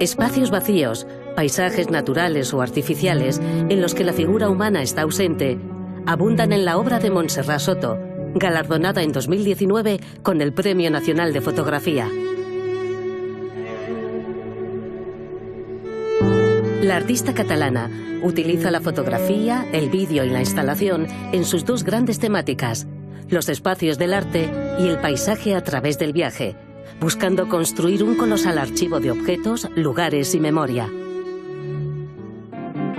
Espacios vacíos, paisajes naturales o artificiales en los que la figura humana está ausente, abundan en la obra de Montserrat Soto, galardonada en 2019 con el Premio Nacional de Fotografía. La artista catalana utiliza la fotografía, el vídeo y la instalación en sus dos grandes temáticas, los espacios del arte y el paisaje a través del viaje, buscando construir un colosal archivo de objetos, lugares y memoria.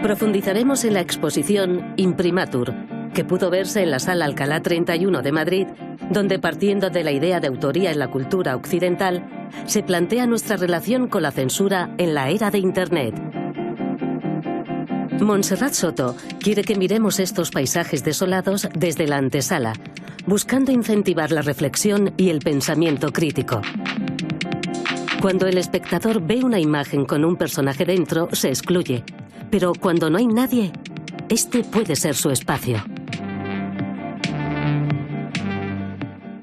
Profundizaremos en la exposición Imprimatur, que pudo verse en la Sala Alcalá 31 de Madrid, donde, partiendo de la idea de autoría en la cultura occidental, se plantea nuestra relación con la censura en la era de Internet. Montserrat Soto quiere que miremos estos paisajes desolados desde la antesala, buscando incentivar la reflexión y el pensamiento crítico. Cuando el espectador ve una imagen con un personaje dentro, se excluye. Pero cuando no hay nadie, este puede ser su espacio.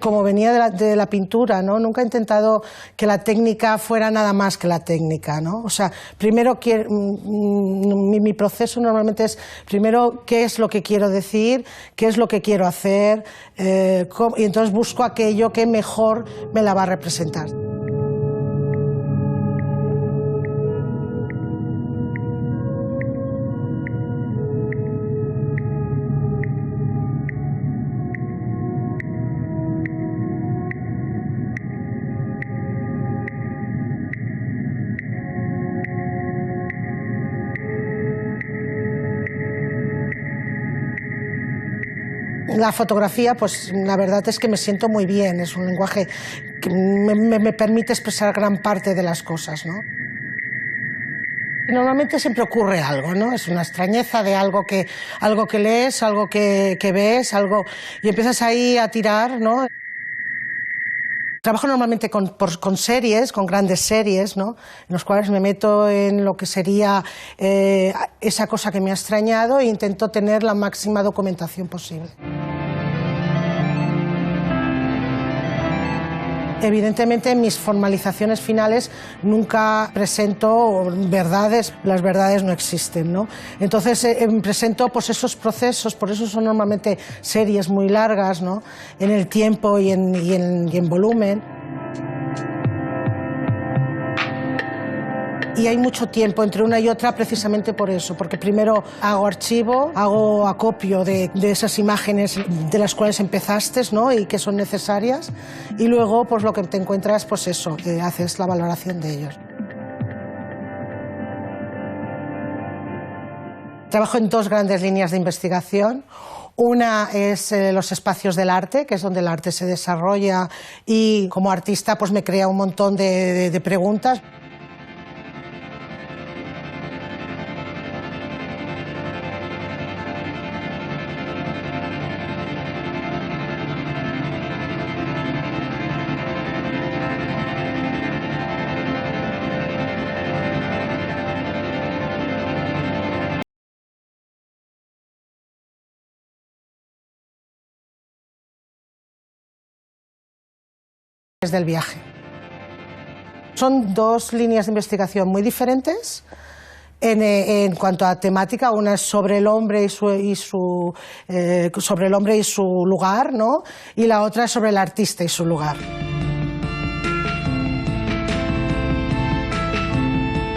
Como venía de la pintura, ¿no? Nunca he intentado que la técnica fuera nada más que la técnica, ¿no? O sea, primero mi proceso normalmente es primero qué es lo que quiero decir, qué es lo que quiero hacer, y entonces busco aquello que mejor me la va a representar. La fotografía, pues la verdad es que me siento muy bien, es un lenguaje que me permite expresar gran parte de las cosas, ¿no? Normalmente siempre ocurre algo, ¿no? Es una extrañeza de algo que lees, algo que ves, y empiezas ahí a tirar, ¿no? Trabajo normalmente con series, con grandes series, ¿no? En los cuales me meto en lo que sería esa cosa que me ha extrañado e intento tener la máxima documentación posible. Evidentemente, en mis formalizaciones finales nunca presento verdades, las verdades no existen, ¿no? Entonces presento pues, esos procesos, por eso son normalmente series muy largas, ¿no? En el tiempo y en volumen. Y hay mucho tiempo entre una y otra precisamente por eso, porque primero hago archivo, hago acopio de esas imágenes de las cuales empezaste, ¿no? Y que son necesarias, y luego pues lo que te encuentras, pues eso, haces la valoración de ellos. Trabajo en dos grandes líneas de investigación. Una es los espacios del arte, que es donde el arte se desarrolla, y como artista pues me crea un montón de preguntas. Del viaje. Son dos líneas de investigación muy diferentes en cuanto a temática. Una es sobre el hombre sobre el hombre y su lugar, ¿no? Y la otra es sobre el artista y su lugar.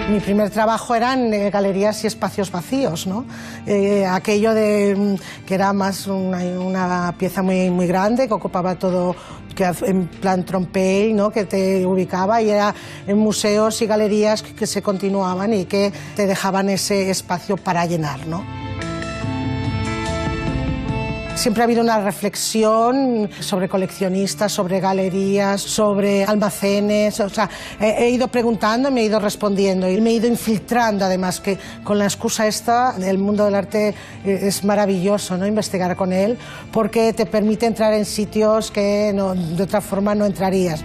Mi primer trabajo eran galerías y espacios vacíos, ¿no? Aquello de que era más una pieza muy grande que ocupaba todo, que en plan trompey, ¿no? Que te ubicaba, y era en museos y galerías que se continuaban y que te dejaban ese espacio para llenar, ¿no? Siempre ha habido una reflexión sobre coleccionistas, sobre galerías, sobre almacenes. O sea, he ido preguntando, me he ido respondiendo y me he ido infiltrando, además, que con la excusa esta, el mundo del arte es maravilloso, ¿no? Investigar con él, porque te permite entrar en sitios que de otra forma no entrarías.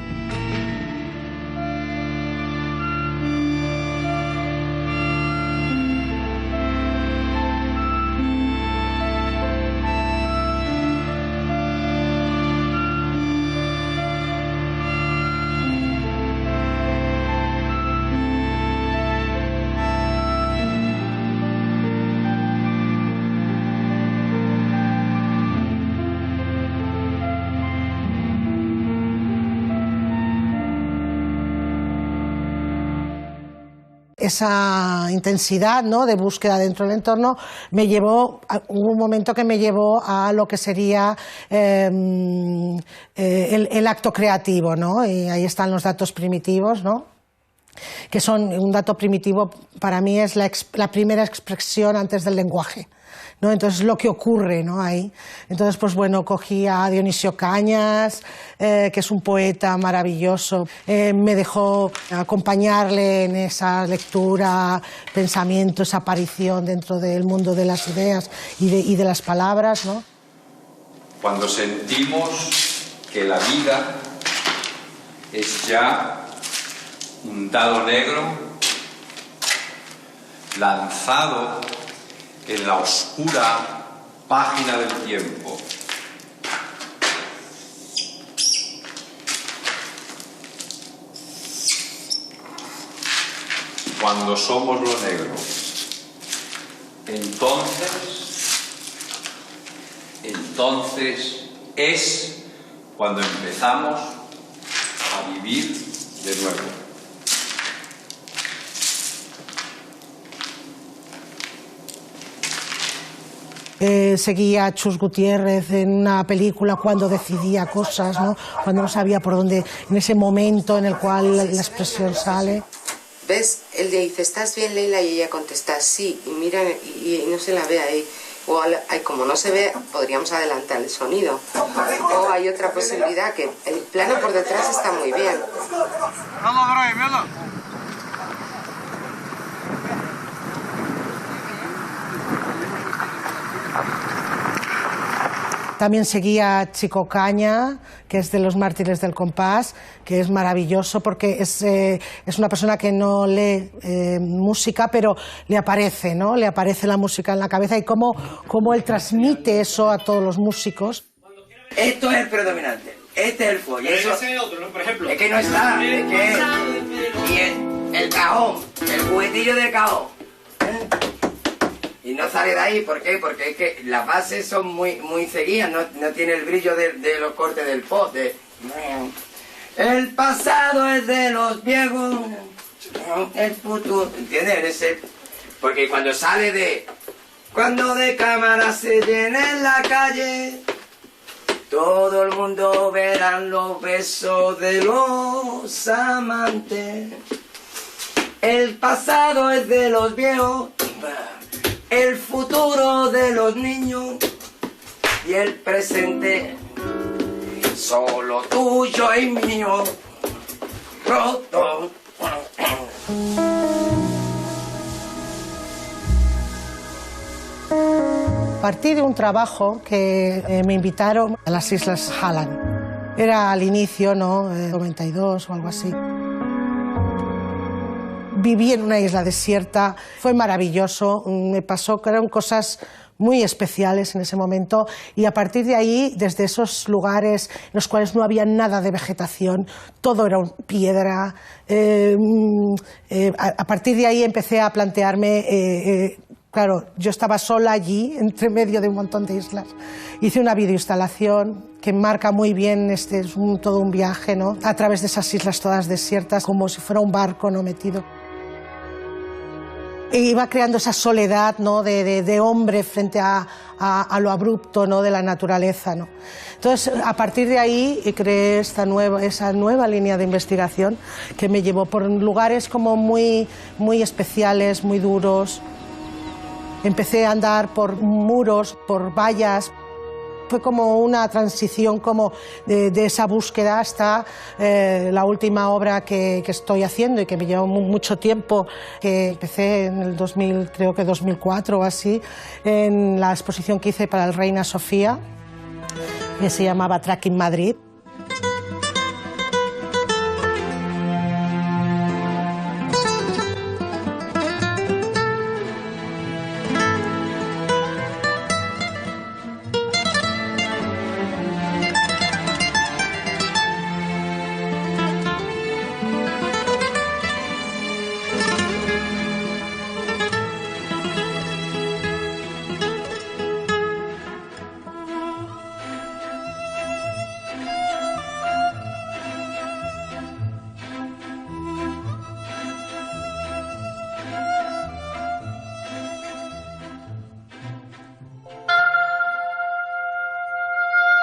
esa intensidad, ¿no?, de búsqueda dentro del entorno hubo un momento que me llevó a lo que sería el acto creativo, ¿no? Y ahí están los datos primitivos, ¿no?, que son, un dato primitivo para mí es la primera expresión antes del lenguaje, ¿no? Entonces, lo que ocurre, ¿no?, ahí. Entonces, pues bueno, cogí a Dionisio Cañas, que es un poeta maravilloso. Me dejó acompañarle en esa lectura, pensamiento, esa aparición dentro del mundo de las ideas y de las palabras, ¿no? Cuando sentimos que la vida es ya un dado negro lanzado en la oscura página del tiempo. Cuando somos lo negro, entonces es cuando empezamos a vivir de nuevo. Seguía a Chus Gutiérrez en una película cuando decidía cosas, ¿no?, cuando no sabía por dónde, en ese momento en el cual la expresión sale. ¿Ves? Él le dice, ¿estás bien, Leila? Y ella contesta, sí, y mira, y no se la ve ahí. O como no se ve, podríamos adelantar el sonido. O hay otra posibilidad, que el plano por detrás está muy bien. También seguía a Chico Caña, que es de los Mártires del Compás, que es maravilloso porque es una persona que no lee música, pero le aparece, ¿no?, le aparece la música en la cabeza y cómo él transmite eso a todos los músicos. Esto es el predominante, este es el folle. Pero ese es otro, ¿no? Por ejemplo. Es que no está, es que y el cajón, el juguetillo del cajón. Y no sale de ahí, ¿por qué? Porque es que las bases son muy seguidas, no tiene el brillo de los cortes del pop. El pasado es de los viejos, el futuro, ¿entiendes? Porque cuando sale cuando de cámara se llena en la calle, todo el mundo verán los besos de los amantes. El pasado es de los viejos, el futuro de los niños y el presente solo tuyo y mío. Roto. Partí de un trabajo que me invitaron a las Islas Halland. Era al inicio, ¿no?, 92 o algo así. Viví en una isla desierta, fue maravilloso, me pasó que eran cosas muy especiales en ese momento y a partir de ahí, desde esos lugares en los cuales no había nada de vegetación, todo era piedra, a partir de ahí empecé a plantearme, claro, yo estaba sola allí, entre medio de un montón de islas, hice una videoinstalación que marca muy bien todo un viaje, ¿no?, a través de esas islas todas desiertas, como si fuera un barco, ¿no?, metido. E iba creando esa soledad, ¿no?, de hombre frente a lo abrupto, ¿no?, de la naturaleza, ¿no? Entonces, a partir de ahí creé esa nueva línea de investigación que me llevó por lugares como muy especiales, muy duros. Empecé a andar por muros, por vallas. Fue como una transición de esa búsqueda hasta la última obra que estoy haciendo y que me llevó mucho tiempo, que empecé en el 2004 o así, en la exposición que hice para el Reina Sofía, que se llamaba Tracking Madrid.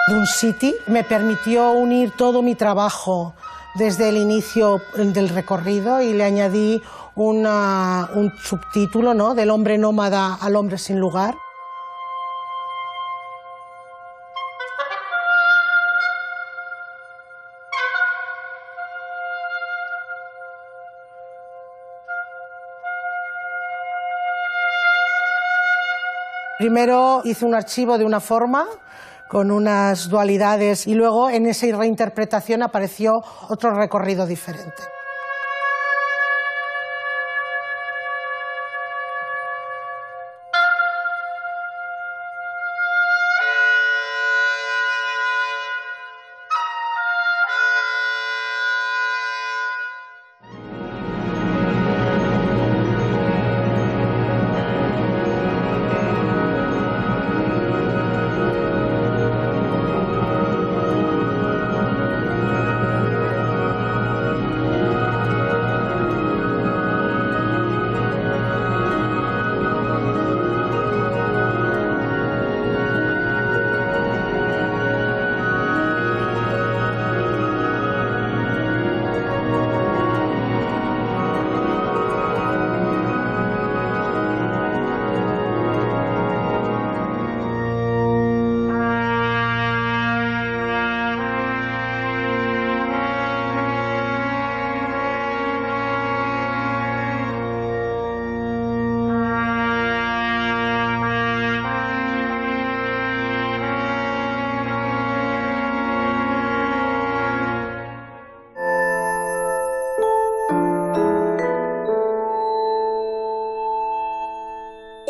Dune City me permitió unir todo mi trabajo desde el inicio del recorrido y le añadí un subtítulo, ¿no?, del hombre nómada al hombre sin lugar. Primero hice un archivo de una forma, con unas dualidades, y luego en esa reinterpretación apareció otro recorrido diferente.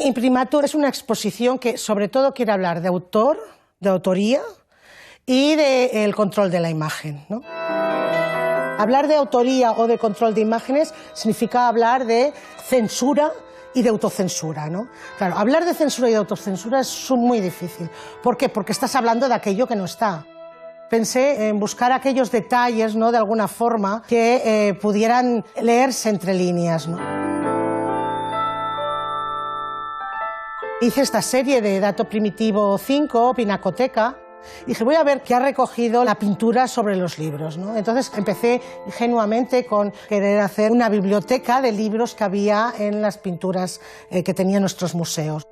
Imprimatur es una exposición que sobre todo quiere hablar de autor, de autoría y del control de la imagen, ¿no? Hablar de autoría o de control de imágenes significa hablar de censura y de autocensura, ¿no? Claro, hablar de censura y de autocensura es muy difícil. ¿Por qué? Porque estás hablando de aquello que no está. Pensé en buscar aquellos detalles, ¿no?, de alguna forma que pudieran leerse entre líneas, ¿no? Hice esta serie de Dato Primitivo 5, Pinacoteca, y dije, voy a ver qué ha recogido la pintura sobre los libros, ¿no? Entonces empecé ingenuamente con querer hacer una biblioteca de libros que había en las pinturas que tenían nuestros museos.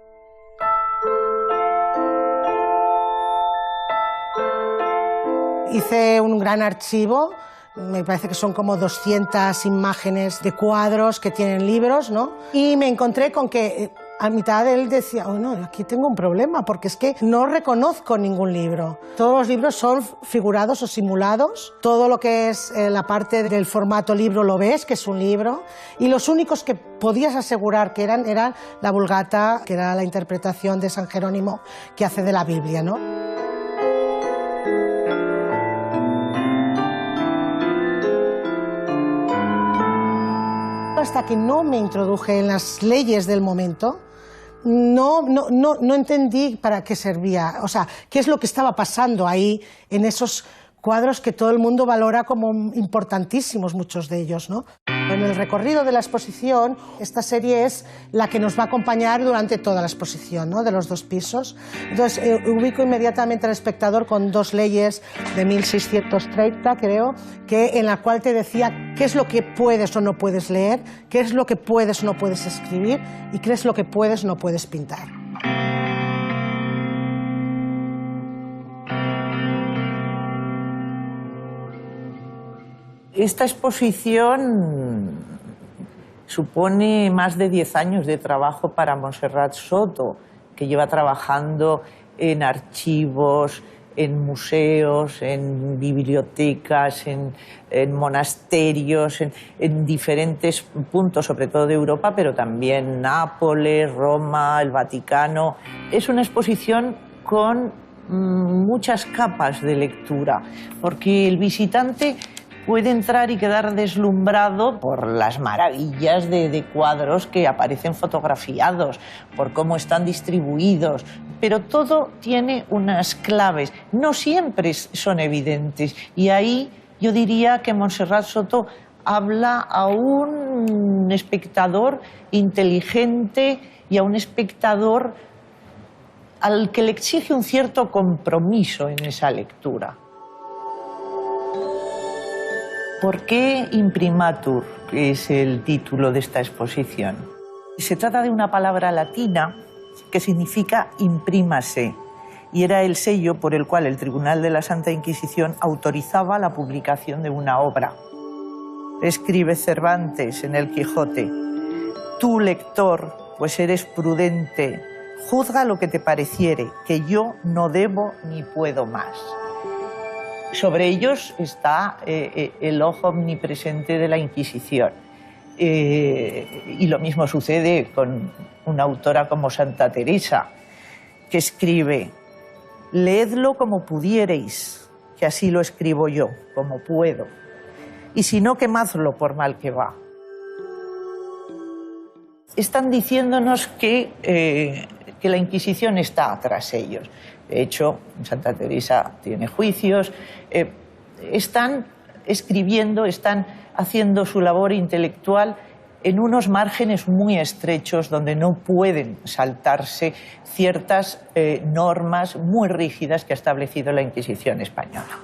Hice un gran archivo, me parece que son como 200 imágenes de cuadros que tienen libros, ¿no? Y me encontré con que a mitad de él decía, oh, no, aquí tengo un problema, porque es que no reconozco ningún libro. Todos los libros son figurados o simulados, todo lo que es la parte del formato libro lo ves, que es un libro, y los únicos que podías asegurar que eran la Vulgata, que era la interpretación de San Jerónimo que hace de la Biblia, ¿no? Hasta que no me introduje en las leyes del momento, no entendí para qué servía, o sea, qué es lo que estaba pasando ahí en esos cuadros que todo el mundo valora como importantísimos, muchos de ellos, ¿no? En el recorrido de la exposición, esta serie es la que nos va a acompañar durante toda la exposición, ¿no?, de los 2 pisos. Entonces, ubico inmediatamente al espectador con 2 leyes de 1630, creo, en la cual te decía qué es lo que puedes o no puedes leer, qué es lo que puedes o no puedes escribir y qué es lo que puedes o no puedes pintar. Esta exposición supone más de 10 años de trabajo para Montserrat Soto, que lleva trabajando en archivos, en museos, en bibliotecas, en monasterios, en diferentes puntos, sobre todo de Europa, pero también Nápoles, Roma, el Vaticano. Es una exposición con muchas capas de lectura, porque el visitante puede entrar y quedar deslumbrado por las maravillas de cuadros que aparecen fotografiados, por cómo están distribuidos, pero todo tiene unas claves, no siempre son evidentes, y ahí yo diría que Montserrat Soto habla a un espectador inteligente y a un espectador al que le exige un cierto compromiso en esa lectura. ¿Por qué Imprimatur es el título de esta exposición? Se trata de una palabra latina que significa imprímase, y era el sello por el cual el Tribunal de la Santa Inquisición autorizaba la publicación de una obra. Escribe Cervantes en El Quijote: tú, lector, pues eres prudente, juzga lo que te pareciere, que yo no debo ni puedo más. Sobre ellos está el ojo omnipresente de la Inquisición. Y lo mismo sucede con una autora como Santa Teresa, que escribe: leedlo como pudiereis, que así lo escribo yo, como puedo, y si no, quemadlo por mal que va. Están diciéndonos que la Inquisición está tras ellos. De hecho, Santa Teresa tiene juicios. Están escribiendo, están haciendo su labor intelectual en unos márgenes muy estrechos donde no pueden saltarse ciertas normas muy rígidas que ha establecido la Inquisición española.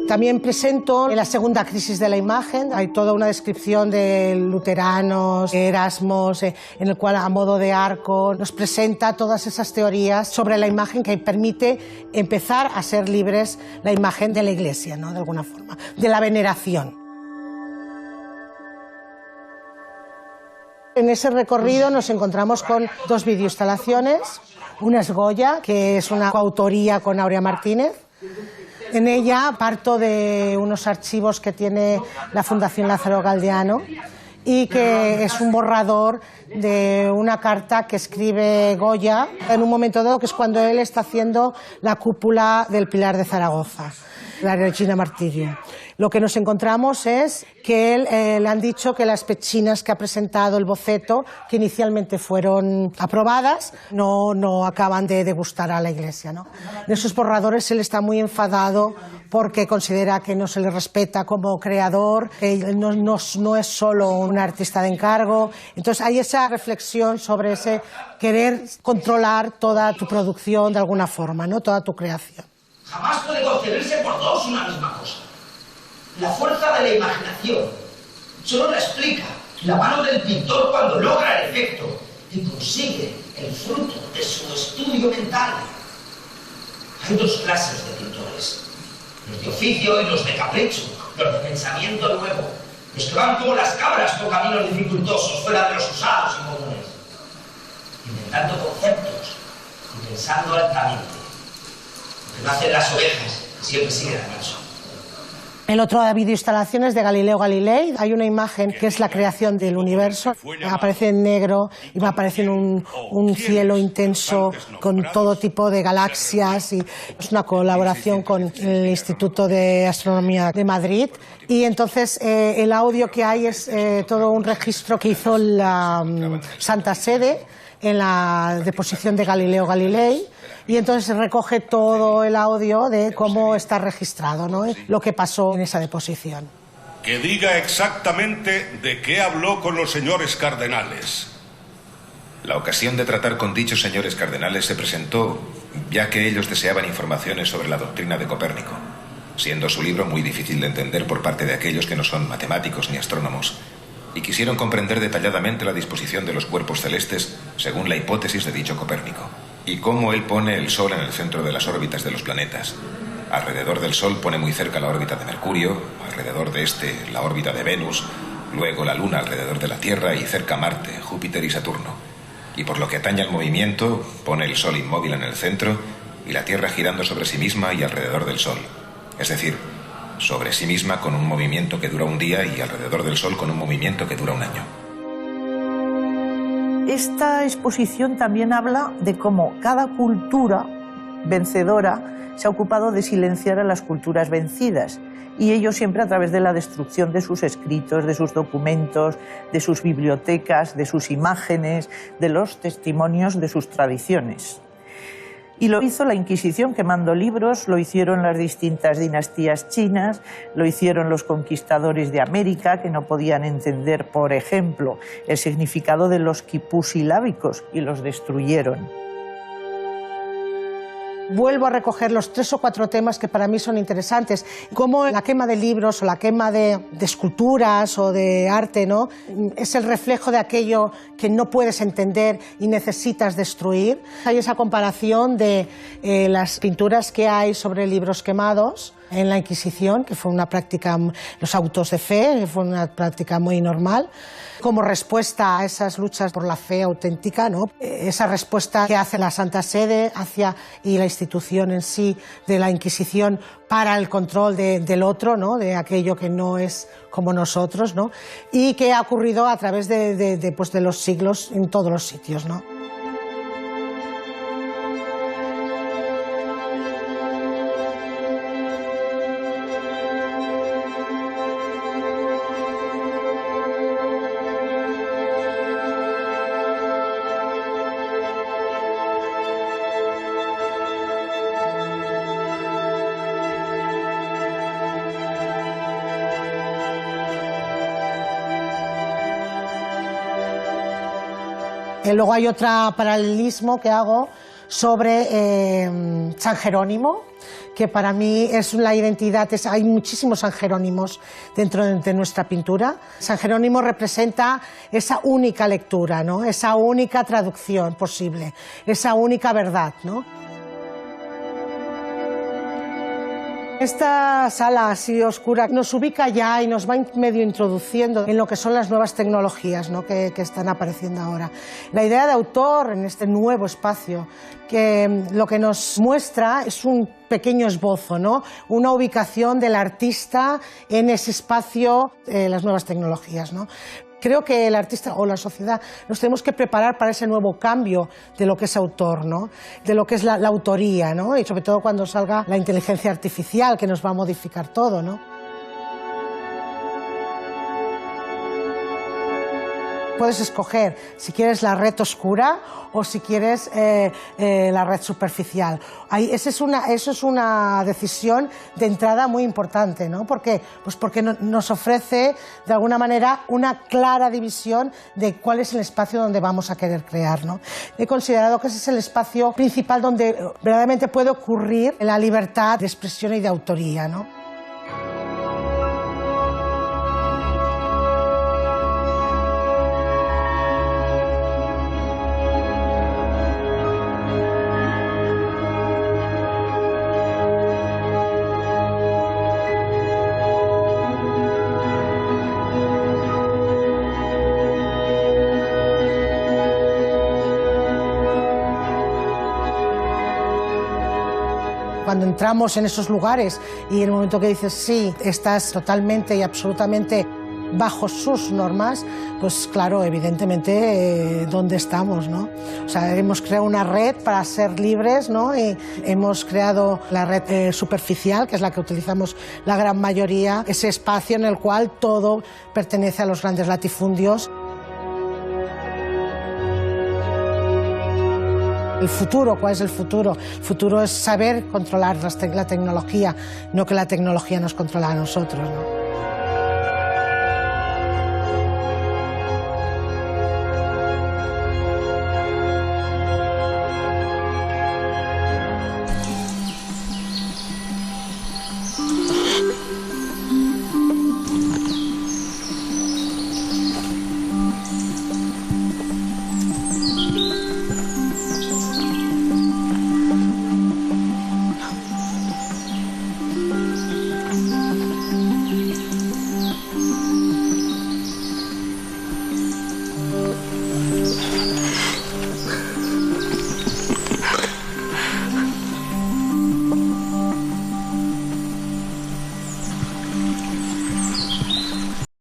También presento en la segunda crisis de la imagen, hay toda una descripción de luteranos, Erasmos, en el cual a modo de arco nos presenta todas esas teorías sobre la imagen que permite empezar a ser libres la imagen de la Iglesia, ¿no? De alguna forma, de la veneración. En ese recorrido nos encontramos con dos videoinstalaciones, una es Goya, que es una coautoría con Áurea Martínez. En ella parto de unos archivos que tiene la Fundación Lázaro Galdiano y que es un borrador de una carta que escribe Goya en un momento dado, que es cuando él está haciendo la cúpula del Pilar de Zaragoza, la Regina Martyrium. Lo que nos encontramos es que él le han dicho que las pechinas que ha presentado el boceto, que inicialmente fueron aprobadas, no acaban de gustar a la Iglesia, ¿no? En esos borradores él está muy enfadado porque considera que no se le respeta como creador, que él no es solo un artista de encargo. Entonces hay esa reflexión sobre ese querer controlar toda tu producción de alguna forma, ¿no? Toda tu creación. Jamás puede concebirse por todos una misma cosa. La fuerza de la imaginación solo la explica la mano del pintor cuando logra el efecto y consigue el fruto de su estudio mental. Hay dos clases de pintores, los de oficio y los de capricho, los de pensamiento nuevo, los que van como las cabras por caminos dificultosos fuera de los usados y comunes, inventando conceptos y pensando altamente, lo que no hacen las ovejas, que siempre siguen al macho. El otro de videoinstalaciones de Galileo Galilei, hay una imagen que es la creación del universo, aparece en negro y va a aparecer un cielo intenso con todo tipo de galaxias, y es una colaboración con el Instituto de Astronomía de Madrid, y entonces el audio que hay es todo un registro que hizo la Santa Sede en la deposición de Galileo Galilei, y entonces se recoge todo el audio de cómo está registrado, ¿no? Lo que pasó en esa deposición. Que diga exactamente de qué habló con los señores cardenales. La ocasión de tratar con dichos señores cardenales se presentó ya que ellos deseaban informaciones sobre la doctrina de Copérnico, siendo su libro muy difícil de entender por parte de aquellos que no son matemáticos ni astrónomos, y quisieron comprender detalladamente la disposición de los cuerpos celestes según la hipótesis de dicho Copérnico, y cómo él pone el Sol en el centro de las órbitas de los planetas. Alrededor del Sol pone muy cerca la órbita de Mercurio, alrededor de este la órbita de Venus, luego la Luna alrededor de la Tierra y cerca Marte, Júpiter y Saturno. Y por lo que atañe al movimiento, pone el Sol inmóvil en el centro y la Tierra girando sobre sí misma y alrededor del Sol. Es decir, sobre sí misma con un movimiento que dura un día y alrededor del Sol con un movimiento que dura un año. Esta exposición también habla de cómo cada cultura vencedora se ha ocupado de silenciar a las culturas vencidas, y ello siempre a través de la destrucción de sus escritos, de sus documentos, de sus bibliotecas, de sus imágenes, de los testimonios de sus tradiciones. Y lo hizo la Inquisición quemando libros, lo hicieron las distintas dinastías chinas, lo hicieron los conquistadores de América, que no podían entender, por ejemplo, el significado de los quipús silábicos y los destruyeron. Vuelvo a recoger los 3 o 4 temas que para mí son interesantes, como la quema de libros o la quema de esculturas o de arte, ¿no? Es el reflejo de aquello que no puedes entender y necesitas destruir. Hay esa comparación de las pinturas que hay sobre libros quemados en la Inquisición, que fue una práctica, los autos de fe, que fue una práctica muy normal, como respuesta a esas luchas por la fe auténtica, ¿no? Esa respuesta que hace la Santa Sede y la institución en sí de la Inquisición para el control del otro, ¿no? De aquello que no es como nosotros, ¿no? Y que ha ocurrido a través de los siglos en todos los sitios, ¿no? Luego hay otro paralelismo que hago sobre San Jerónimo, que para mí es la identidad, hay muchísimos San Jerónimos dentro de nuestra pintura. San Jerónimo representa esa única lectura, ¿no? Esa única traducción posible, esa única verdad, ¿no? Esta sala así oscura nos ubica ya y nos va medio introduciendo en lo que son las nuevas tecnologías, ¿no? que están apareciendo ahora. La idea de autor en este nuevo espacio, que lo que nos muestra es un pequeño esbozo, ¿no? Una ubicación del artista en ese espacio, las nuevas tecnologías, ¿no? Creo que el artista o la sociedad nos tenemos que preparar para ese nuevo cambio de lo que es autor, ¿no? De lo que es la autoría, ¿no? Y sobre todo cuando salga la inteligencia artificial, que nos va a modificar todo, ¿no? Puedes escoger si quieres la red oscura o si quieres la red superficial. Eso es una decisión de entrada muy importante, ¿no? ¿Por qué? Pues porque nos ofrece de alguna manera una clara división de cuál es el espacio donde vamos a querer crear, ¿no? He considerado que ese es el espacio principal donde verdaderamente puede ocurrir la libertad de expresión y de autoría, ¿no? Cuando entramos en esos lugares y en el momento que dices sí, estás totalmente y absolutamente bajo sus normas, pues claro, evidentemente, ¿dónde estamos, no? O sea, hemos creado una red para ser libres, ¿no? Y hemos creado la red superficial, que es la que utilizamos la gran mayoría, ese espacio en el cual todo pertenece a los grandes latifundios. El futuro, ¿cuál es el futuro? El futuro es saber controlar la tecnología, no que la tecnología nos controla a nosotros, ¿no?